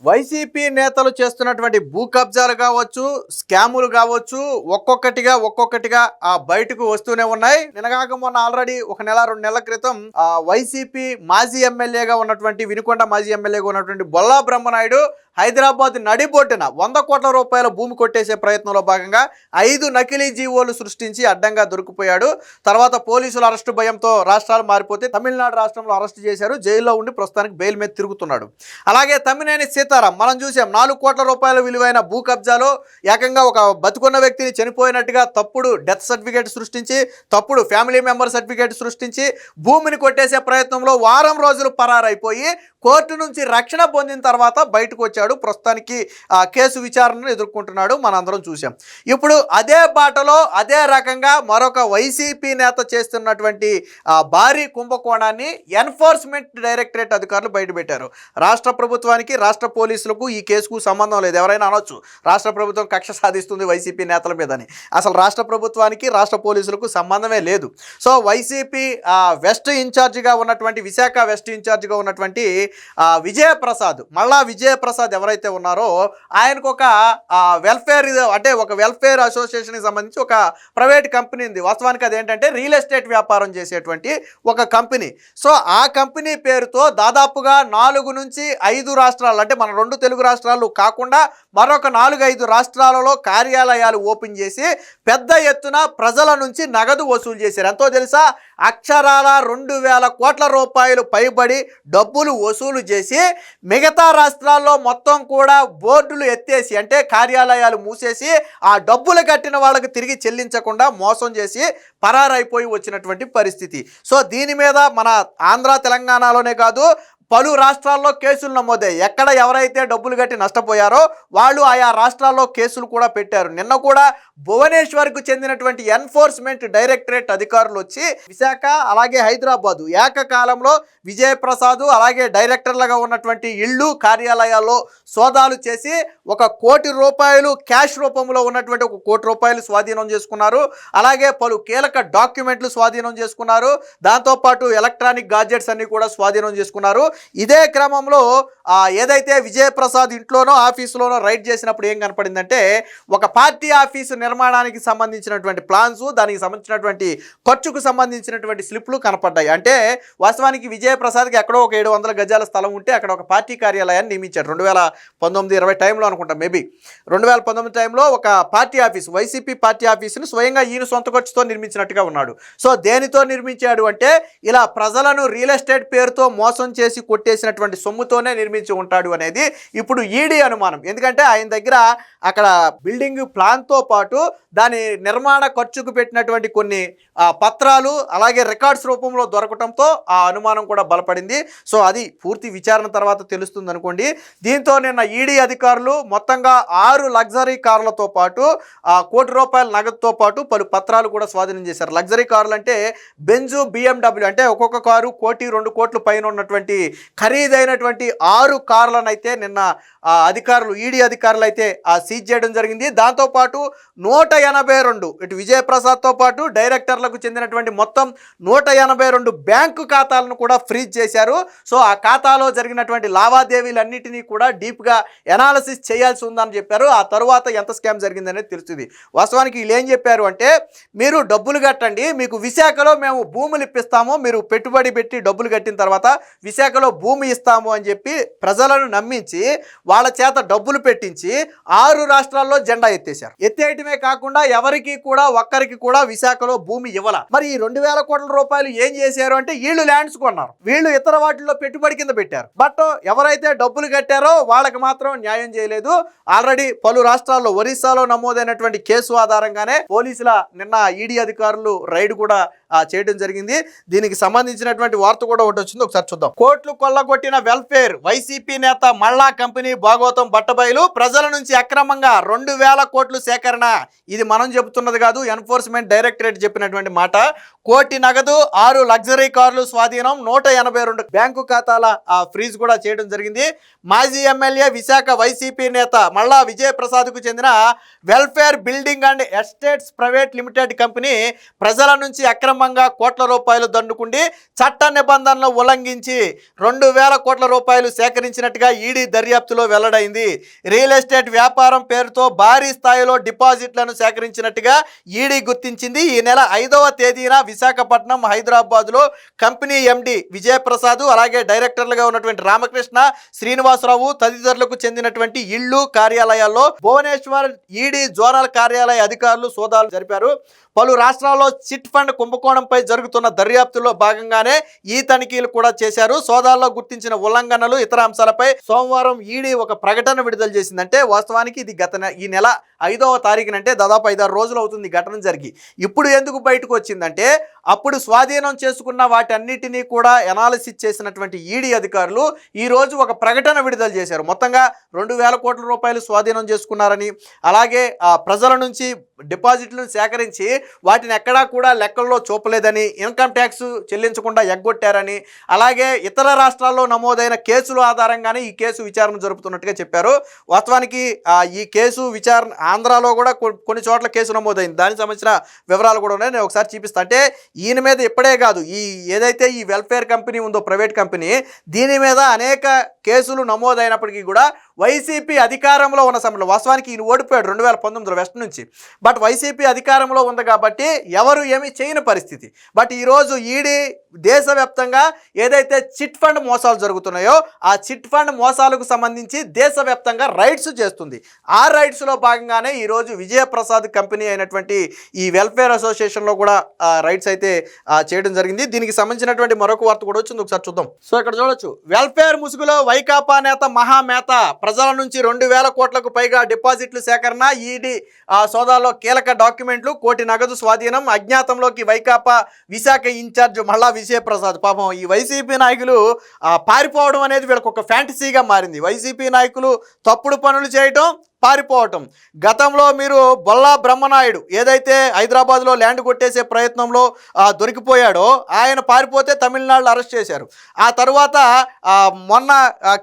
YCP నేతలు చేస్తున్నటువంటి భూ కబ్జాలు కావచ్చు, స్కాములు కావచ్చు, ఒక్కొక్కటిగా బయటకు వస్తూనే ఉన్నాయి. నిన్నగాక మొన్న ఆల్రెడీ ఒక నెల 2 నెలల క్రితం వైసీపీ మాజీ ఎమ్మెల్యేగా ఉన్నటువంటి వినుకొండ మాజీ ఎమ్మెల్యేగా ఉన్నటువంటి బొల్లా బ్రహ్మనాయుడు హైదరాబాద్ నడిబొడ్డున 100 కోట్ల రూపాయల భూమి కొట్టేసే ప్రయత్నంలో భాగంగా 5 నకిలీ జీవోలు సృష్టించి అడ్డంగా దొరికిపోయాడు. తర్వాత పోలీసుల అరెస్టు భయంతో రాష్ట్రాలు మారిపోతే తమిళనాడు రాష్ట్రంలో అరెస్టు చేశారు. జైల్లో ఉండి ప్రస్తుతానికి బెయిల్ మీద తిరుగుతున్నాడు. అలాగే తమ్మినేని సీతారాం మనం చూసాం, 4 కోట్ల రూపాయల విలువైన భూ కబ్జాలో ఏకంగా ఒక బతుకున్న వ్యక్తిని చనిపోయినట్టుగా తప్పుడు డెత్ సర్టిఫికేట్ సృష్టించి, తప్పుడు ఫ్యామిలీ మెంబర్ సర్టిఫికేట్ సృష్టించి భూమిని కొట్టేసే ప్రయత్నంలో వారం రోజులు పరారైపోయి కోర్టు నుంచి రక్షణ పొందిన తర్వాత బయటకు వచ్చాడు. ప్రస్తుతానికి కేసు విచారణను ఎదుర్కొంటున్నాడు, మనందరం చూసాం. ఇప్పుడు అదే బాటలో అదే రకంగా మరొక వైసీపీ నేత చేస్తున్నటువంటి భారీ కుంభకోణాన్ని ఎన్ఫోర్స్మెంట్ డైరెక్టరేట్ అధికారులు బయటపెట్టారు. రాష్ట్ర ప్రభుత్వానికి, రాష్ట్ర పోలీసులకు ఈ కేసుకు సంబంధం లేదు. ఎవరైనా అనొచ్చు రాష్ట్ర ప్రభుత్వం కక్ష సాధిస్తుంది వైసీపీ నేతల మీదని. అసలు రాష్ట్ర ప్రభుత్వానికి, రాష్ట్ర పోలీసులకు సంబంధమే లేదు. సో వైసీపీ వెస్ట్ ఇన్ఛార్జిగా ఉన్నటువంటి, విశాఖ వెస్ట్ ఇన్ఛార్జిగా ఉన్నటువంటి విజయప్రసాద్, మళ్ళా విజయప్రసాద్ ఎవరైతే ఉన్నారో ఆయనకు ఒక వెల్ఫేర్, అంటే ఒక వెల్ఫేర్ అసోసియేషన్కి సంబంధించి ఒక ప్రైవేట్ కంపెనీ ఉంది. వాస్తవానికి అదేంటంటే రియల్ ఎస్టేట్ వ్యాపారం చేసేటువంటి ఒక కంపెనీ. సో ఆ కంపెనీ పేరుతో దాదాపుగా 4 నుంచి 5 రాష్ట్రాలు, అంటే మన 2 తెలుగు రాష్ట్రాలు కాకుండా మరొక 4-5 రాష్ట్రాలలో కార్యాలయాలు ఓపెన్ చేసి పెద్ద ఎత్తున ప్రజల నుంచి నగదు వసూలు చేశారు. ఎంతో తెలుసా? అక్షరాల 2,000 కోట్ల రూపాయలు పైబడి డబ్బులు వసూలు చేసి మిగతా రాష్ట్రాల్లో మొత్తం కూడా బోర్డులు ఎత్తేసి, అంటే కార్యాలయాలు మూసేసి ఆ డబ్బులు కట్టిన వాళ్ళకి తిరిగి చెల్లించకుండా మోసం చేసి పరారైపోయి వచ్చినటువంటి పరిస్థితి. సో దీని మీద మన ఆంధ్ర తెలంగాణలోనే కాదు పలు రాష్ట్రాల్లో కేసులు నమోదాయి. ఎక్కడ ఎవరైతే డబ్బులు కట్టి నష్టపోయారో వాళ్ళు ఆయా రాష్ట్రాల్లో కేసులు కూడా పెట్టారు. నిన్న కూడా భువనేశ్వర్కు చెందినటువంటి ఎన్ఫోర్స్మెంట్ డైరెక్టరేట్ అధికారులు వచ్చి విశాఖ అలాగే హైదరాబాదు ఏకకాలంలో విజయప్రసాద్ అలాగే డైరెక్టర్లుగా ఉన్నటువంటి ఇళ్ళు, కార్యాలయాల్లో సోదాలు చేసి 1 కోటి రూపాయలు క్యాష్ రూపంలో ఉన్నటువంటి 1 కోటి రూపాయలు స్వాధీనం చేసుకున్నారు. అలాగే పలు కీలక డాక్యుమెంట్లు స్వాధీనం చేసుకున్నారు. దాంతోపాటు ఎలక్ట్రానిక్ గాడ్జెట్స్ అన్ని కూడా స్వాధీనం చేసుకున్నారు. ఇదే క్రమంలో ఏదైతే విజయప్రసాద్ ఇంట్లోనో ఆఫీసులోనో రైడ్ చేసినప్పుడు ఏం కనపడిందంటే ఒక పార్టీ ఆఫీసు నిర్మాణానికి సంబంధించినటువంటి ప్లాన్స్, దానికి సంబంధించినటువంటి ఖర్చుకు సంబంధించినటువంటి స్లిప్లు కనపడ్డాయి. అంటే వాస్తవానికి విజయప్రసాద్కి ఎక్కడో ఒక 700 గజాల స్థలం ఉంటే అక్కడ ఒక పార్టీ కార్యాలయాన్ని నియమించారు. 2019-20 టైంలో అనుకుంటా, మేబీ 2019 టైంలో ఒక పార్టీ ఆఫీసు, వైసీపీ పార్టీ ఆఫీసును స్వయంగా ఈయన సొంత ఖర్చుతో నిర్మించినట్టుగా ఉన్నాడు. సో దేనితో నిర్మించాడు అంటే ఇలా ప్రజలను రియల్ ఎస్టేట్ పేరుతో మోసం చేసి కొట్టేసినటువంటి సొమ్ముతోనే నిర్మించి ఉంటాడు అనేది ఇప్పుడు ఈడీ అనుమానం. ఎందుకంటే ఆయన దగ్గర అక్కడ బిల్డింగ్ ప్లాన్తో పాటు దాని నిర్మాణ ఖర్చుకు పెట్టినటువంటి కొన్ని పత్రాలు అలాగే రికార్డ్స్ రూపంలో దొరకటంతో ఆ అనుమానం కూడా బలపడింది. సో అది పూర్తి విచారణ తర్వాత తెలుస్తుంది అనుకోండి. దీంతో నిన్న ఈడీ అధికారులు మొత్తంగా 6 లగ్జరీ కార్లతో పాటు 1 కోటి రూపాయల నగదుతో పాటు పలు పత్రాలు కూడా స్వాధీనం చేశారు. లగ్జరీ కార్లు అంటే బెంజు, BMW, అంటే ఒక్కొక్క కారు 1 కోటి 2 కోట్ల పైన ఉన్నటువంటి ఖరీదైనటువంటి 6 కార్లను అయితే నిన్న అధికారులు, ఈడీ అధికారులు అయితే సీజ్ చేయడం జరిగింది. దాంతోపాటు 182, ఇటు విజయప్రసాద్తో పాటు డైరెక్టర్లకు చెందినటువంటి మొత్తం 182 బ్యాంకు ఖాతాలను కూడా ఫ్రీజ్ చేశారు. సో ఆ ఖాతాలో జరిగినటువంటి లావాదేవీలన్నిటినీ కూడా డీప్గా ఎనాలిసిస్ చేయాల్సి ఉందని చెప్పారు. ఆ తరువాత ఎంత స్కామ్ జరిగిందనేది తెలుస్తుంది. వాస్తవానికి వీళ్ళు ఏం చెప్పారు అంటే, మీరు డబ్బులు కట్టండి, మీకు విశాఖలో మేము భూములు ఇప్పిస్తాము, మీరు పెట్టుబడి పెట్టి డబ్బులు కట్టిన తర్వాత విశాఖలో భూమి ఇస్తాము అని చెప్పి ప్రజలను నమ్మించి వాళ్ళ చేత డబ్బులు పెట్టించి 6 రాష్ట్రాల్లో జెండా ఎత్తేశారు. ఎత్తేయటమే కాకుండా ఎవరికి కూడా ఒక్కరికి కూడా విశాఖలో భూమి ఇవ్వాల. మరి ఈ 2,000 కోట్ల రూపాయలు ఏం చేశారు అంటే వీళ్ళు ల్యాండ్స్ కొన్నారు, వీళ్ళు ఇతర వాటిల్లో పెట్టుబడి కింద పెట్టారు. బట్ ఎవరైతే డబ్బులు కట్టారో వాళ్ళకి మాత్రం న్యాయం చేయలేదు. ఆల్రెడీ పలు రాష్ట్రాల్లో, ఒరిస్సాలో నమోదైనటువంటి కేసు ఆధారంగానే పోలీసుల నిన్న ఈడీ అధికారులు రైడ్ కూడా చేయడం జరిగింది. దీనికి సంబంధించినటువంటి వార్త కూడా ఒకటి వచ్చింది, ఒకసారి చూద్దాం. కోట్లు కొల్లగొట్టిన వెల్ఫేర్ వైసీపీ నేత మళ్ళా కంపెనీ భాగోతం బట్టబయలు, ప్రజల నుంచి అక్రమంగా 2,000 కోట్లు సేకరణ. ఇది మనం చెబుతున్నది కాదు, ఎన్ఫోర్స్మెంట్ డైరెక్టరేట్ చెప్పినటువంటి మాట. కోటి నగదు, 6 లగ్జరీ కార్లు స్వాధీనం, 182 బ్యాంకు ఖాతాల ఫ్రీజ్ కూడా చేయడం జరిగింది. మాజీ ఎమ్మెల్యే విశాఖ వైసీపీ నేత మల్లా విజయప్రసాద్కు చెందిన welfare building and estates private limited company ప్రజల నుంచి అక్రమంగా కోట్ల రూపాయలు దండుకుండి చట్ట నిబంధనలు ఉల్లంఘించి 2,000 కోట్ల రూపాయలు సేకరించినట్టుగా ఈడీ దర్యాప్తులో వెల్లడైంది. రియల్ ఎస్టేట్ వ్యాపారం పేరుతో భారీ స్థాయిలో డిపాజిట్లను సేకరించినట్టుగా ఈడీ గుర్తించింది. ఈ నెల 5వ తేదీన విశాఖపట్నం, హైదరాబాద్లో కంపెనీ ఎండి విజయప్రసాద్ అలాగే డైరెక్టర్లుగా ఉన్నటువంటి రామకృష్ణ, శ్రీనివాసరావు తదితరులకు చెందినటువంటి ఇళ్లు, కార్యాలయాల్లో భువనేశ్వర్ ఈడీ జోనల్ కార్యాలయ అధికారులు సోదాలు జరిపారు. పలు రాష్ట్రాల్లో చిట్ ఫండ్ కుంభకోణంపై జరుగుతున్న దర్యాప్తులో భాగంగానే ఈ తనిఖీలు కూడా చేశారు. సోదాల్లో గుర్తించిన ఉల్లంఘనలు, ఇతర అంశాలపై సోమవారం ఈడీ ఒక ప్రకటన విడుదల చేసిందంటే వాస్తవానికి ఇది ఈ నెల 5వ తారీఖునంటే దాదాపు 5-6 రోజులు అవుతుంది ఘటన జరిగి. ఇప్పుడు ఎందుకు బయటకు వచ్చిందంటే అప్పుడు స్వాధీనం చేసుకున్న వాటన్నిటినీ కూడా ఎనాలిసిస్ చేసినటువంటి ఈడీ అధికారులు ఈరోజు ఒక ప్రకటన విడుదల చేశారు. మొత్తంగా 2,000 కోట్ల రూపాయలు స్వాధీనం చేసుకున్నారని, అలాగే ప్రజల నుంచి డిపాజిట్లను సేకరించి వాటిని ఎక్కడా కూడా లెక్కల్లో చూపలేదని, ఇన్కమ్ ట్యాక్స్ చెల్లించకుండా ఎగ్గొట్టారని, అలాగే ఇతర రాష్ట్రాల్లో నమోదైన కేసుల ఆధారంగానే ఈ కేసు విచారణ జరుపుతున్నట్టుగా చెప్పారు. వాస్తవానికి ఈ కేసు విచారణ ఆంధ్రాలో కూడా కొన్ని చోట్ల కేసు నమోదైంది. దానికి సంబంధించిన వివరాలు కూడా ఉన్నాయి, నేను ఒకసారి చూపిస్తాను. అంటే ఈయన మీద ఇప్పుడే కాదు, ఏదైతే ఈ వెల్ఫేర్ కంపెనీ ఉందో ప్రైవేట్ కంపెనీ, దీని మీద అనేక కేసులు నమోదైనప్పటికీ కూడా వైసీపీ అధికారంలో ఉన్న సమయంలో, వాస్తవానికి ఈయన ఓడిపోయాడు 2019లో వెస్ట్ నుంచి, బట్ వైసీపీ అధికారంలో ఉంది కాబట్టి ఎవరు ఏమీ చేయని పరిస్థితి. బట్ ఈరోజు ఈడీ దేశవ్యాప్తంగా ఏదైతే చిట్ ఫండ్ మోసాలు జరుగుతున్నాయో ఆ చిట్ ఫండ్ మోసాలకు సంబంధించి దేశవ్యాప్తంగా రైడ్స్ చేస్తుంది. ఆ రైడ్స్లో భాగంగానే ఈరోజు విజయప్రసాద్ కంపెనీ అయినటువంటి ఈ వెల్ఫేర్ అసోసియేషన్లో కూడా రైడ్స్ అయితే చేయడం జరిగింది. దీనికి సంబంధించినటువంటి మరొక వార్త కూడా వచ్చింది, ఒకసారి చూద్దాం. సో ఇక్కడ చూడొచ్చు, వెల్ఫేర్ ముసుగులో వైకాపా నేత మహామేత, ప్రజల నుంచి 2,000 కోట్లకు పైగా డిపాజిట్లు సేకరణ, ఈడీ సోదాల్లో కీలక డాక్యుమెంట్లు, కోటి నగదు స్వాధీనం, అజ్ఞాతంలోకి వైకాపా విశాఖ ఇన్ఛార్జ్ మల్లా విజయప్రసాద్. పాపం ఈ వైసీపీ నాయకులు పారిపోవడం అనేది వీళ్ళకి ఒక ఫ్యాంటసీగా మారింది. వైసీపీ నాయకులు తప్పుడు పనులు చేయటం, పారిపోవటం. గతంలో మీరు బొల్లా బ్రహ్మనాయుడు ఏదైతే హైదరాబాద్లో ల్యాండ్ కొట్టేసే ప్రయత్నంలో దొరికిపోయాడో ఆయన పారిపోతే తమిళనాడులో అరెస్ట్ చేశారు. ఆ తర్వాత మొన్న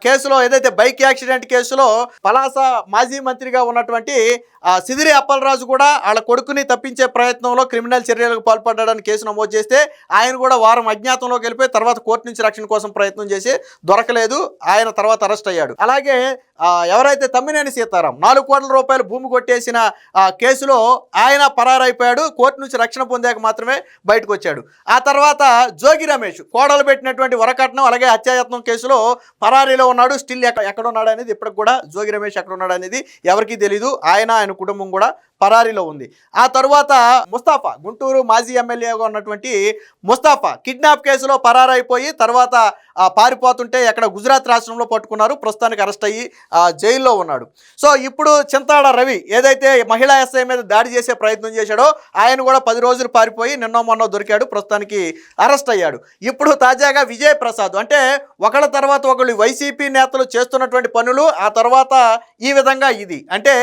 కేసులో ఏదైతే బైక్ యాక్సిడెంట్ కేసులో పలాస మాజీ మంత్రిగా ఉన్నటువంటి సిదిరి అప్పలరాజు కూడా వాళ్ళ కొడుకుని తప్పించే ప్రయత్నంలో క్రిమినల్ చర్యలకు పాల్పడ్డాడని కేసు నమోదు చేస్తే ఆయన కూడా వారం అజ్ఞాతంలోకి వెళ్ళిపోయి తర్వాత కోర్టు నుంచి రక్షణ కోసం ప్రయత్నం చేసి దొరకలేదు, ఆయన తర్వాత అరెస్ట్ అయ్యాడు. అలాగే ఎవరైతే తమ్మినేని సీతారాం 4 కోట్ల రూపాయలు భూమి కొట్టేసిన కేసులో ఆయన పరారైపోయాడు, కోర్టు నుంచి రక్షణ పొందాక మాత్రమే బయటకు వచ్చాడు. ఆ తర్వాత జోగి రమేష్ కోడలు పెట్టినటువంటి వరకట్నం అలాగే హత్యాయత్నం కేసులో పరారీలో ఉన్నాడు. స్టిల్ ఎక్కడ ఉన్నాడు అనేది ఇప్పటికి కూడా జోగి రమేష్ ఎక్కడ ఉన్నాడు అనేది ఎవరికీ తెలీదు. ఆయన కుటుంబం కూడా పరారీలో ఉంది. ఆ తర్వాత ముస్తాఫా, గుంటూరు మాజీ ఎమ్మెల్యేగా ఉన్నటువంటి ముస్తాఫా కిడ్నాప్ కేసులో పరారైపోయి తర్వాత పారిపోతుంటే ఎక్కడ గుజరాత్ రాష్ట్రంలో పట్టుకున్నారు, ప్రస్తుతానికి అరెస్ట్ అయ్యి జైల్లో ఉన్నాడు. సో ఇప్పుడు చింతాడ రవి ఏదైతే మహిళా ఎస్ఐ మీద దాడి చేసే ప్రయత్నం చేశాడో ఆయన కూడా 10 రోజులు పారిపోయి నిన్నో మొన్నో దొరికాడు, ప్రస్తుతానికి అరెస్ట్ అయ్యాడు. ఇప్పుడు తాజాగా విజయప్రసాద్, అంటే ఒకళ్ళ తర్వాత ఒకళ్ళు వైసీపీ నేతలు చేస్తున్నటువంటి పనులు ఆ తర్వాత ఈ విధంగా ఇది, అంటే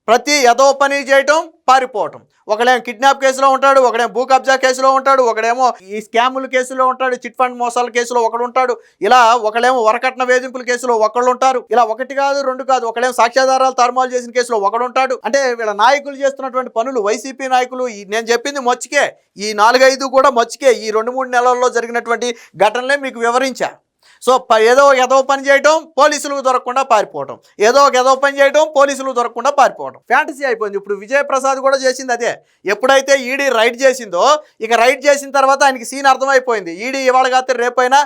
ప్రతి ఏదో పని చేయటం, పారిపోవటం. ఒకడేమో కిడ్నాప్ కేసులో ఉంటాడు, ఒకడేమో భూ కబ్జా కేసులో ఉంటాడు, ఒకడేమో ఈ స్కాముల కేసులో ఉంటాడు, చిట్ ఫండ్ మోసాల కేసులో ఒకడు ఉంటాడు, ఇలా ఒకడేమో వరకట్న వేధింపుల కేసులో ఒకళ్ళు ఉంటారు, ఇలా 1 కాదు 2 కాదు, ఒకడేమో సాక్ష్యాధారాలు తారుమారు చేసిన కేసులో ఒకడు ఉంటాడు. అంటే వీళ్ళ నాయకులు చేస్తున్నటువంటి పనులు, వైసీపీ నాయకులు, నేను చెప్పింది మొచ్చికే, ఈ 4-5 కూడా మొచ్చికే. ఈ 2-3 నెలల్లో జరిగినటువంటి ఘటనలే మీకు వివరించా. సో ఏదో ఒక ఎదో పని చేయడం, పోలీసులకు దొరకకుండా పారిపోవడం, ఏదో ఒక ఎదో పని చేయడం, పోలీసులకు దొరకకుండా పారిపోవడం, ఫ్యాంటసీ అయిపోయింది. ఇప్పుడు విజయప్రసాద్ కూడా చేసింది అదే. ఎప్పుడైతే ఈడీ రైడ్ చేసిందో, ఇక రైడ్ చేసిన తర్వాత ఆయనకి సీన్ అర్థమైపోయింది. ఈడీ ఇవాళ కాస్తే రేపైనా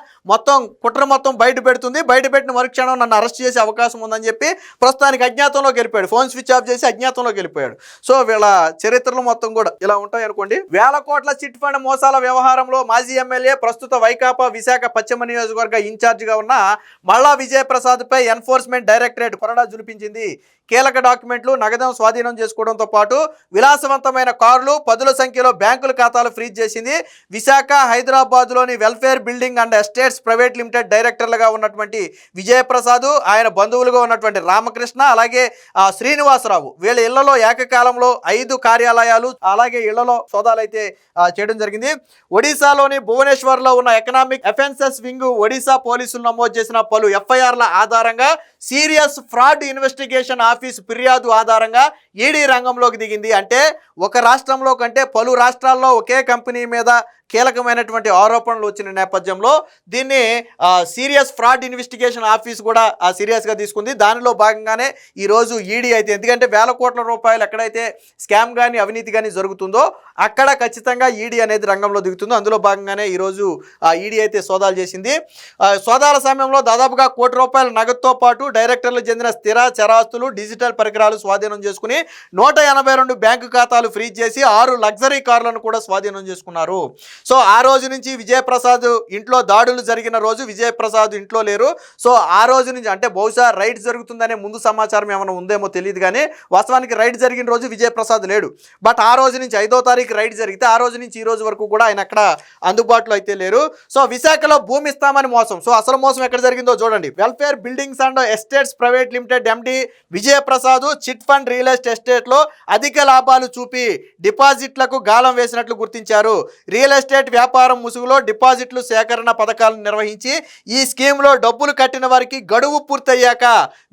కుట్ర మొత్తం బయట పెడుతుంది, బయట పెట్టిన మరుక్షణం నన్ను అరెస్ట్ చేసే అవకాశం ఉందని చెప్పి ప్రస్తుతానికి అజ్ఞాతంలోకి వెళ్ళిపోయాడు, ఫోన్ స్విచ్ ఆఫ్ చేసి అజ్ఞాతంలోకి వెళ్ళిపోయాడు. సో వీళ్ళ చరిత్రలు మొత్తం కూడా ఇలా ఉంటాయి అనుకోండి. 1,000 కోట్ల చిట్ ఫండ్ మోసాల వ్యవహారంలో మాజీ ఎమ్మెల్యే, ప్రస్తుత వైకాపా విశాఖ పశ్చిమ నియోజకవర్గ ఇన్ఛార్జ్ ఇన్ఛార్జిగా ఉన్న మల్లా విజయప్రసాద్పై ఎన్ఫోర్స్మెంట్ డైరెక్టరేట్ కొరడా జులిపించింది. కీలక డాక్యుమెంట్లు నగదు స్వాధీనం చేసుకోవడంతో పాటు విలాసవంతమైన కార్లు, పదుల సంఖ్యలో బ్యాంకుల ఖాతాలు ఫ్రీజ్ చేసింది. విశాఖ, హైదరాబాద్లోని welfare building and estates private limited డైరెక్టర్లుగా ఉన్నటువంటి విజయప్రసాద్, ఆయన బంధువులుగా ఉన్నటువంటి రామకృష్ణ, అలాగే శ్రీనివాసరావు, వీళ్ళ ఇళ్లలో ఏకకాలంలో 5 కార్యాలయాలు అలాగే ఇళ్లలో సోదాలు అయితే చేయడం జరిగింది. ఒడిశాలోని భువనేశ్వర్లో ఉన్న ఎకనామిక్ అఫెన్సెస్ వింగ్ ఒడిశా పోలీసులు నమోదు చేసిన పలు ఎఫ్ఐఆర్ల ఆధారంగా సీరియస్ ఫ్రాడ్ ఇన్వెస్టిగేషన్ ఆఫీస్ ఫిర్యాదు ఆధారంగా ఈడీ రంగంలోకి దిగింది. అంటే ఒక రాష్ట్రంలో కంటే పలు రాష్ట్రాల్లో ఒకే కంపెనీ మీద కీలకమైనటువంటి ఆరోపణలు వచ్చిన నేపథ్యంలో దీన్ని సీరియస్ ఫ్రాడ్ ఇన్వెస్టిగేషన్ ఆఫీస్ కూడా సీరియస్గా తీసుకుంది. దానిలో భాగంగానే ఈరోజు ఈడీ అయితే, ఎందుకంటే వేల కోట్ల రూపాయలు ఎక్కడైతే స్కామ్ కానీ అవినీతి కానీ జరుగుతుందో అక్కడ ఖచ్చితంగా ఈడీ అనేది రంగంలో దిగుతుందో అందులో భాగంగానే ఈరోజు ఈడీ అయితే సోదాలు చేసింది. సోదాల సమయంలో దాదాపుగా ₹1 కోటి నగదుతో పాటు డైరెక్టర్లకు చెందిన స్థిర చరాస్తులు, డిజిటల్ పరికరాలు స్వాధీనం చేసుకుని 182 బ్యాంకు ఖాతాలు ఫ్రీజ్ చేసి 6 లగ్జరీ కార్లను కూడా స్వాధీనం చేసుకున్నారు. సో ఆ రోజు నుంచి విజయప్రసాద్ ఇంట్లో దాడులు జరిగిన రోజు విజయప్రసాద్ ఇంట్లో లేరు. సో ఆ రోజు నుంచి అంటే బహుశా రైడ్ జరుగుతుందనే ముందు సమాచారం ఏమైనా ఉందేమో తెలియదు, కానీ వాస్తవానికి రైడ్ జరిగిన రోజు విజయప్రసాద్ లేడు. బట్ ఆ రోజు నుంచి 5వ తారీఖు రైడ్ జరిగితే ఆ రోజు నుంచి ఈ రోజు వరకు కూడా ఆయన అక్కడ అందుబాటులో అయితే లేరు. సో విశాఖలో భూమి ఇస్తామని మోసం. సో అసలు మోసం ఎక్కడ జరిగిందో చూడండి. Welfare buildings and estates private limited MD Vijay Prasad chit fund real ఎస్టేట్లో అధిక లాభాలు చూపి డిపాజిట్లకు గాలం వేసినట్లు గుర్తించారు. రియల్ ఎస్టేట్ వ్యాపారం ముసుగులో డిపాజిట్లు సేకరణ పథకాలను నిర్వహించి ఈ స్కీమ్లో డబ్బులు కట్టిన వారికి గడువు పూర్తయ్యాక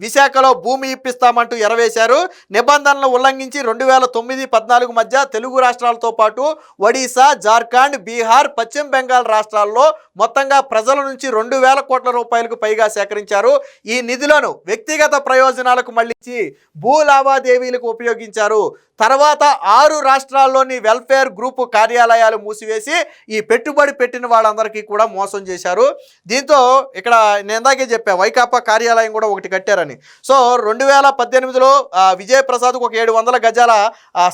విశాఖలో భూమి ఇప్పిస్తామంటూ ఎరవేశారు. నిబంధనలు ఉల్లంఘించి 2009-14 మధ్య తెలుగు రాష్ట్రాలతో పాటు ఒడిశా, జార్ఖండ్, బీహార్, పశ్చిమ బెంగాల్ రాష్ట్రాల్లో మొత్తంగా ప్రజల నుంచి 2,000 కోట్ల రూపాయలకు పైగా సేకరించారు. ఈ నిధులను వ్యక్తిగత ప్రయోజనాలకు మళ్లించి భూ లావాదేవీలకు ఉపయోగించారు. తర్వాత 6 రాష్ట్రాల్లోని వెల్ఫేర్ గ్రూప్ కార్యాలయాలు మూసివేసి ఈ పెట్టుబడి పెట్టిన వాళ్ళందరికీ కూడా మోసం చేశారు. దీంతో ఇక్కడ నేను ఇందాకే చెప్పా, వైకాపా కార్యాలయం కూడా ఒకటి కట్టారని. సో 2018లో విజయప్రసాద్కు ఒక 700 గజాల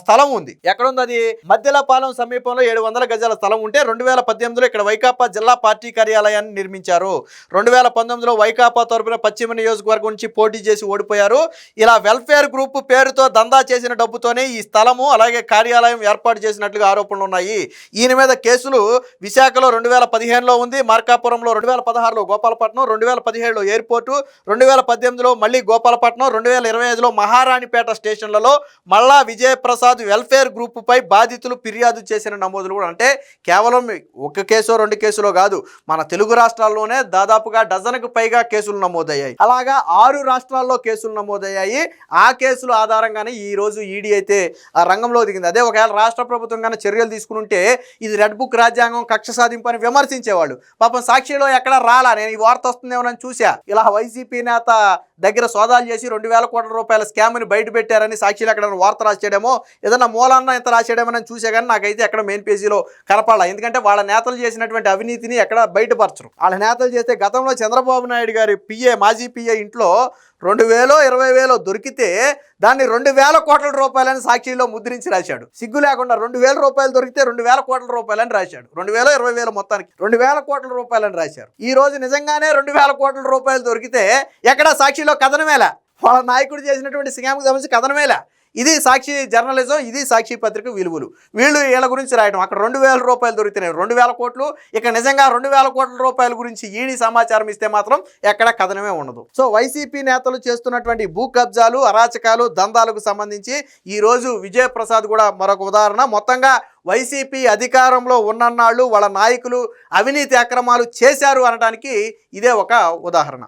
స్థలం ఉంది. ఎక్కడుంది అది? మధ్యలపాలెం సమీపంలో 700 గజాల స్థలం ఉంటే 2018లో ఇక్కడ వైకాపా జిల్లా పార్టీ కార్యాలయాన్ని నిర్మించారు. 2019లో వైకాపా తరపున పశ్చిమ నియోజకవర్గం నుంచి పోటీ చేసి ఓడిపోయారు. ఇలా వెల్ఫేర్ గ్రూప్ పేరుతో దందా చేసిన డబ్బుతోనే ఈ స్థలము అలాగే కార్యాలయం ఏర్పాటు చేసినట్లుగా ఆరోపణలు ఉన్నాయి. ఈయన మీద కేసులు విశాఖలో 2015లో ఉంది, మార్కాపురంలో 2016లో గోపాలపట్నం, 2017లో ఎయిర్పోర్టు, 2018లో మళ్ళీ గోపాలపట్నం, 2025లో మహారాణిపేట స్టేషన్లలో మల్లా విజయప్రసాద్ వెల్ఫేర్ గ్రూపుపై బాధితులు ఫిర్యాదు చేసిన నమోదులు కూడా. అంటే కేవలం ఒక కేసు 2 కేసులో కాదు, మన తెలుగు రాష్ట్రాల్లోనే దాదాపుగా డజన్కు పైగా కేసులు నమోదయ్యాయి. అలాగా 6 రాష్ట్రాల్లో కేసులు నమోదయ్యాయి. ఆ కేసుల ఆధారంగానే ఈ రోజు ఈడీ అయితే ఆ రంగంలో దిగింది. అదే ఒకవేళ రాష్ట్ర ప్రభుత్వం కానీ చర్యలు తీసుకుంటే ఇది రెడ్ బుక్ రాజ్యాంగం, కక్ష సాధింపు అని విమర్శించేవాళ్ళు. పాపం సాక్షిలో ఎక్కడ రాలా, నేను ఈ వార్త వస్తుందేమోనని చూసా. ఇలా వైసీపీ నేత దగ్గర సోదాలు చేసి 2,000 కోట్ల రూపాయల స్కామ్ని బయట పెట్టారని సాక్షిలో ఎక్కడ వార్త రాసేయడమో ఏదన్నా మూలాన్న ఇంత రాసేయడమో అని చూసే కానీ నాకైతే ఎక్కడ మెయిన్ పేజీలో కనపడాలి. ఎందుకంటే వాళ్ళ నేతలు చేసినటువంటి అవినీతిని ఎక్కడ బయటపరచరు. వాళ్ళ నేతలు చేస్తే గతంలో చంద్రబాబు నాయుడు గారి మాజీ పిఏ ఇంట్లో 2,000 20,000 దొరికితే దాన్ని 2,000 కోట్ల రూపాయలని సాక్షిలో ముద్రించి రాశాడు. సిగ్గు లేకుండా 2,000 రూపాయలు దొరికితే 2,000 కోట్ల రూపాయలని రాశాడు. 2,000 20,000 మొత్తానికి 2,000 కోట్ల రూపాయలని రాశారు. ఈ రోజు నిజంగానే 2,000 కోట్ల రూపాయలు దొరికితే ఎక్కడ సాక్షిలో కథనమేలా, వాళ్ళ నాయకుడు చేసినటువంటి స్కామ్కి సంబంధించి కథనమేలా. ఇది సాక్షి జర్నలిజం, ఇది సాక్షి పత్రిక విలువలు. వీళ్ళు వీళ్ళ గురించి రాయడం. అక్కడ 2,000 రూపాయలు దొరికినాయి 2,000 కోట్లు, ఇక నిజంగా 2,000 కోట్ల రూపాయల గురించి ఈడీ సమాచారం ఇస్తే మాత్రం ఎక్కడ కథనమే ఉండదు. సో వైసీపీ నేతలు చేస్తున్నటువంటి భూ కబ్జాలు, అరాచకాలు, దందాలకు సంబంధించి ఈరోజు విజయప్రసాద్ కూడా మరొక ఉదాహరణ. మొత్తంగా వైసీపీ అధికారంలో ఉన్నన్నాళ్ళు వాళ్ళ నాయకులు అవినీతి అక్రమాలు చేశారు అనడానికి ఇదే ఒక ఉదాహరణ.